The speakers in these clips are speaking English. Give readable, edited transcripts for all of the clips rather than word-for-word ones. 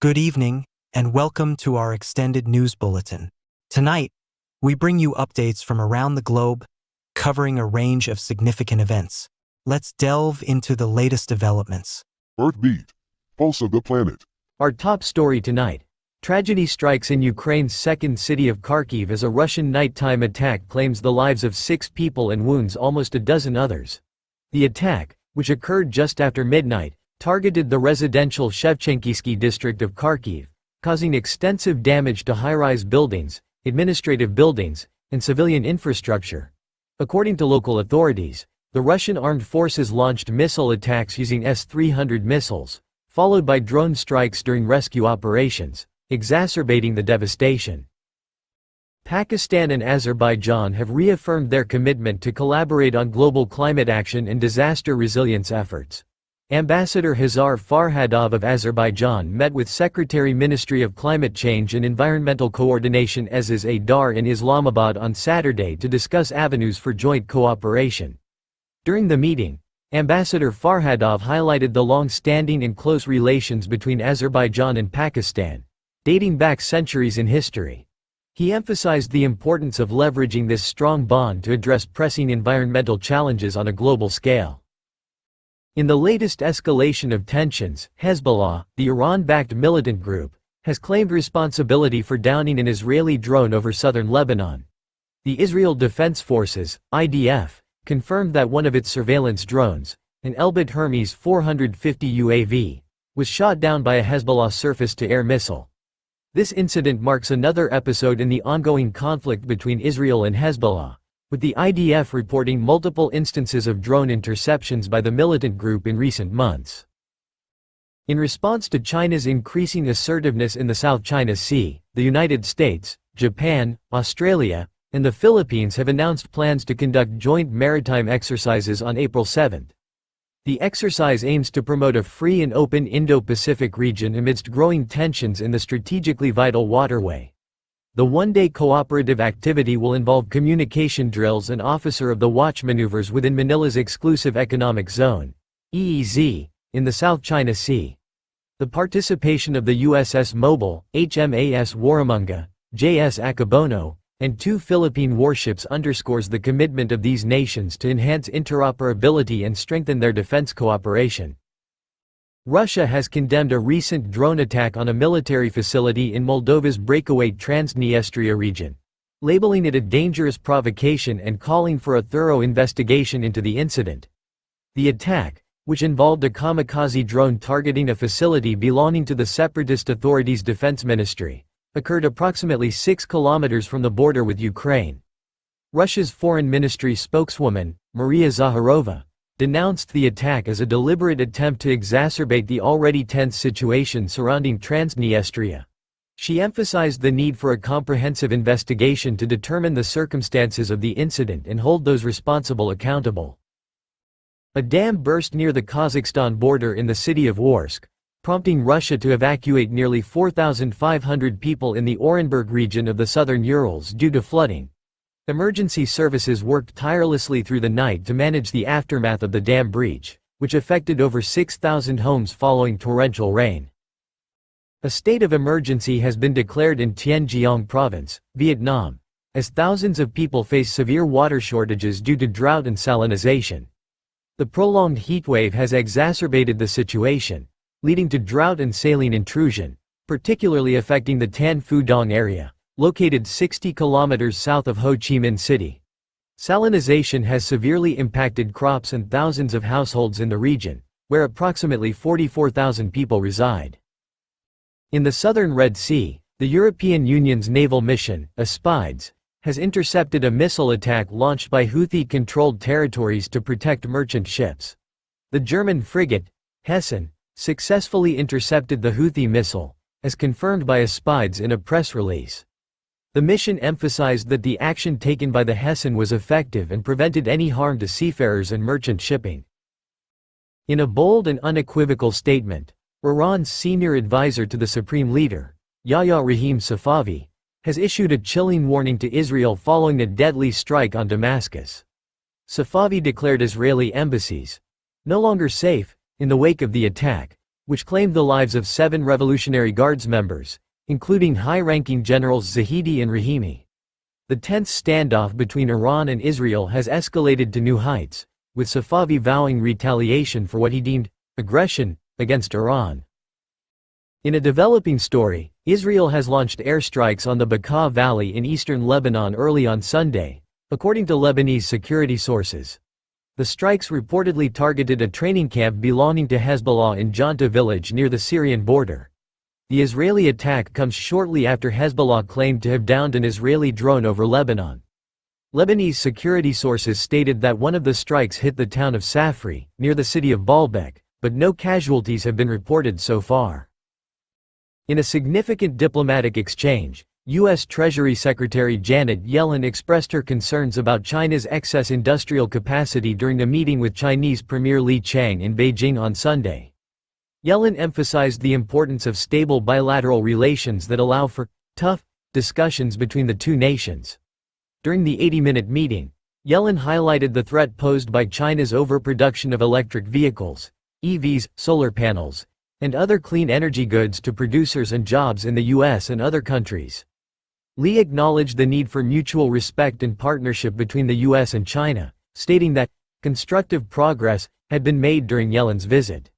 Good evening, and welcome to our extended news bulletin. Tonight, we bring you updates from around the globe, covering a range of significant events. Let's delve into the latest developments. Earthbeat, pulse of the planet. Our top story tonight. Tragedy strikes in Ukraine's second city of Kharkiv as a Russian nighttime attack claims the lives of 6 people and wounds almost a dozen others. The attack, which occurred just after midnight, targeted the residential Shevchenkivsky district of Kharkiv, causing extensive damage to high-rise buildings, administrative buildings, and civilian infrastructure. According to local authorities, the Russian armed forces launched missile attacks using S-300 missiles, followed by drone strikes during rescue operations, exacerbating the devastation. Pakistan and Azerbaijan have reaffirmed their commitment to collaborate on global climate action and disaster resilience efforts. Ambassador Hazar Farhadov of Azerbaijan met with Secretary Ministry of Climate Change and Environmental Coordination Aziz Adar in Islamabad on Saturday to discuss avenues for joint cooperation. During the meeting, Ambassador Farhadov highlighted the long-standing and close relations between Azerbaijan and Pakistan, dating back centuries in history. He emphasized the importance of leveraging this strong bond to address pressing environmental challenges on a global scale. In the latest escalation of tensions, Hezbollah, the Iran-backed militant group, has claimed responsibility for downing an Israeli drone over southern Lebanon. The Israel Defense Forces, IDF, confirmed that one of its surveillance drones, an Elbit Hermes 450 UAV, was shot down by a Hezbollah surface-to-air missile. This incident marks another episode in the ongoing conflict between Israel and Hezbollah, with the IDF reporting multiple instances of drone interceptions by the militant group in recent months. In response to China's increasing assertiveness in the South China Sea, the United States, Japan, Australia, and the Philippines have announced plans to conduct joint maritime exercises on April 7. The exercise aims to promote a free and open Indo-Pacific region amidst growing tensions in the strategically vital waterway. The one-day cooperative activity will involve communication drills and officer of the watch maneuvers within Manila's exclusive economic zone, EEZ, in the South China Sea. The participation of the USS Mobile, HMAS Warramunga, JS Akabono, and 2 Philippine warships underscores the commitment of these nations to enhance interoperability and strengthen their defense cooperation. Russia has condemned a recent drone attack on a military facility in Moldova's breakaway Transdniestria region, labeling it a dangerous provocation and calling for a thorough investigation into the incident. The attack, which involved a kamikaze drone targeting a facility belonging to the separatist authorities' defense ministry, occurred approximately 6 kilometers from the border with Ukraine. Russia's foreign ministry spokeswoman, Maria Zakharova, denounced the attack as a deliberate attempt to exacerbate the already tense situation surrounding Transdniestria. She emphasized the need for a comprehensive investigation to determine the circumstances of the incident and hold those responsible accountable. A dam burst near the Kazakhstan border in the city of Orsk, prompting Russia to evacuate nearly 4,500 people in the Orenburg region of the southern Urals due to flooding. Emergency services worked tirelessly through the night to manage the aftermath of the dam breach, which affected over 6,000 homes following torrential rain. A state of emergency has been declared in Tien Giang Province, Vietnam, as thousands of people face severe water shortages due to drought and salinization. The prolonged heatwave has exacerbated the situation, leading to drought and saline intrusion, particularly affecting the Tan Phu Dong area, located 60 kilometers south of Ho Chi Minh City. Salinization has severely impacted crops and thousands of households in the region, where approximately 44,000 people reside. In the southern Red Sea, the European Union's naval mission, Aspides, has intercepted a missile attack launched by Houthi-controlled territories to protect merchant ships. The German frigate, Hessen, successfully intercepted the Houthi missile, as confirmed by Aspides in a press release. The mission emphasized that the action taken by the Hessen was effective and prevented any harm to seafarers and merchant shipping. In a bold and unequivocal statement, Iran's senior advisor to the supreme leader, Yahya Rahim Safavi, has issued a chilling warning to Israel following a deadly strike on Damascus. Safavi declared Israeli embassies no longer safe in the wake of the attack, which claimed the lives of 7 Revolutionary Guards members, including high-ranking generals Zahidi and Rahimi. The tense standoff between Iran and Israel has escalated to new heights, with Safavi vowing retaliation for what he deemed aggression against Iran. In a developing story, Israel has launched airstrikes on the Bekaa Valley in eastern Lebanon early on Sunday, according to Lebanese security sources. The strikes reportedly targeted a training camp belonging to Hezbollah in Janta village near the Syrian border. The Israeli attack comes shortly after Hezbollah claimed to have downed an Israeli drone over Lebanon. Lebanese security sources stated that one of the strikes hit the town of Safri, near the city of Baalbek, but no casualties have been reported so far. In a significant diplomatic exchange, U.S. Treasury Secretary Janet Yellen expressed her concerns about China's excess industrial capacity during a meeting with Chinese Premier Li Qiang in Beijing on Sunday. Yellen emphasized the importance of stable bilateral relations that allow for tough discussions between the two nations. During the 80-minute meeting, Yellen highlighted the threat posed by China's overproduction of electric vehicles, EVs, solar panels, and other clean energy goods to producers and jobs in the U.S. and other countries. Li acknowledged the need for mutual respect and partnership between the U.S. and China, stating that constructive progress had been made during Yellen's visit.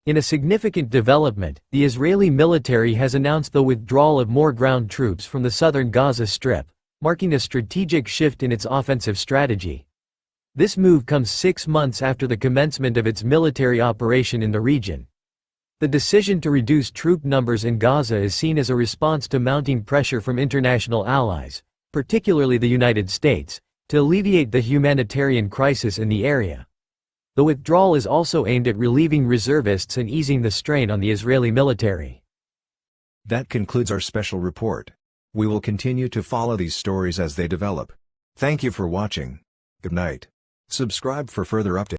In a significant development, the Israeli military has announced the withdrawal of more ground troops from the southern Gaza Strip, marking a strategic shift in its offensive strategy. This move comes 6 months after the commencement of its military operation in the region. The decision to reduce troop numbers in Gaza is seen as a response to mounting pressure from international allies, particularly the United States, to alleviate the humanitarian crisis in the area. The withdrawal is also aimed at relieving reservists and easing the strain on the Israeli military. That concludes our special report. We will continue to follow these stories as they develop. Thank you for watching. Good night. Subscribe for further updates.